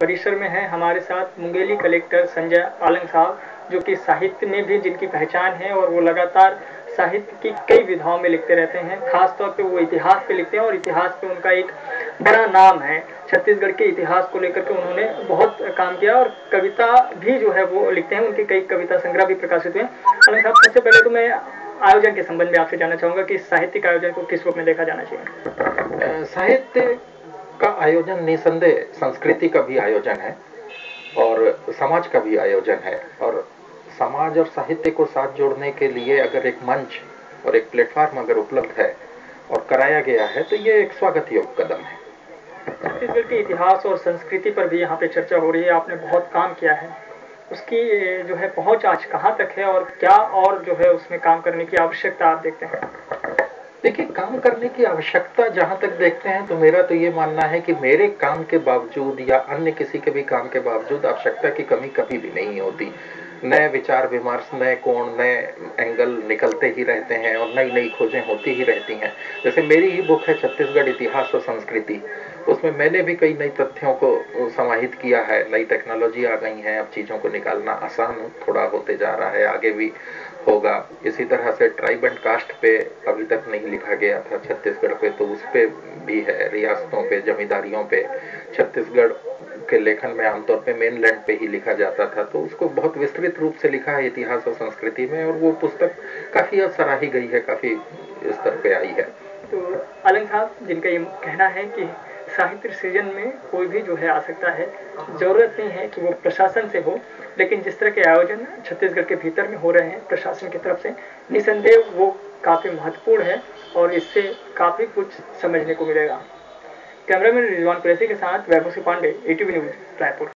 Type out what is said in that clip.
परिसर में हैं हमारे साथ मुंगेली कलेक्टर संजय आलंग साहब, जो कि साहित्य में भी जिनकी पहचान है और वो लगातार साहित्य की कई विधाओं में लिखते रहते हैं। खास तौर पे वो इतिहास पे लिखते हैं और इतिहास पे उनका एक बड़ा नाम है। छत्तीसगढ़ के इतिहास को लेकर के उन्होंने बहुत काम किया और कविता भी जो है वो लिखते हैं। उनके कई कविता संग्रह भी प्रकाशित हुए। आलंग साहब, सबसे पहले तो मैं आयोजन के संबंध में आपसे जानना चाहूंगा कि साहित्यिक आयोजन को किस रूप में देखा जाना चाहिए। साहित्य का आयोजन निसंदेह संस्कृति का भी आयोजन है और समाज का भी आयोजन है, और समाज और साहित्य को साथ जोड़ने के लिए अगर एक मंच और एक प्लेटफॉर्म अगर उपलब्ध है और कराया गया है तो ये एक स्वागत योग्य कदम है। छत्तीसगढ़ के इतिहास और संस्कृति पर भी यहाँ पे चर्चा हो रही है। आपने बहुत काम किया है, उसकी जो है पहुंच आज कहाँ तक है और क्या और जो है उसमें काम करने की आवश्यकता आप देखते हैं? देखिए, काम करने की आवश्यकता जहां तक देखते हैं तो मेरा तो ये मानना है कि मेरे काम के बावजूद या अन्य किसी के भी काम के बावजूद आवश्यकता की कमी कभी भी नहीं होती। नए विचार विमर्श, नए कोण, नए एंगल निकलते ही रहते हैं और नई नई खोजें होती ही रहती हैं। जैसे मेरी ही बुक है छत्तीसगढ़ इतिहास और संस्कृति, उसमें मैंने भी कई नई तथ्यों को समाहित किया है। नई टेक्नोलॉजी आ गई है, अब चीज़ों को निकालना आसान थोड़ा होते जा रहा है, आगे भी होगा। इसी तरह से ट्राइब एंड कास्ट पे अभी तक नहीं लिखा गया था छत्तीसगढ़ पे, तो उस पे भी है। रियासतों पे, जमींदारियों पे छत्तीसगढ़ के लेखन में आमतौर पे मेनलैंड पे ही लिखा जाता था, तो उसको बहुत विस्तृत रूप से लिखा है इतिहास और संस्कृति में, और वो पुस्तक काफ़ी अब सराही गई है, काफ़ी स्तर पे आई है। तो आलंग साहब, जिनका ये कहना है कि साहित्य सृजन में कोई भी जो है आ सकता है, जरूरत नहीं है कि वो प्रशासन से हो, लेकिन जिस तरह के आयोजन छत्तीसगढ़ के भीतर में हो रहे हैं प्रशासन की तरफ से, निसंदेह वो काफ़ी महत्वपूर्ण है और इससे काफ़ी कुछ समझने को मिलेगा। कैमरामैन रिजवान कुरैशी के साथ वैभव सिंह पांडे, ATV न्यूज, रायपुर।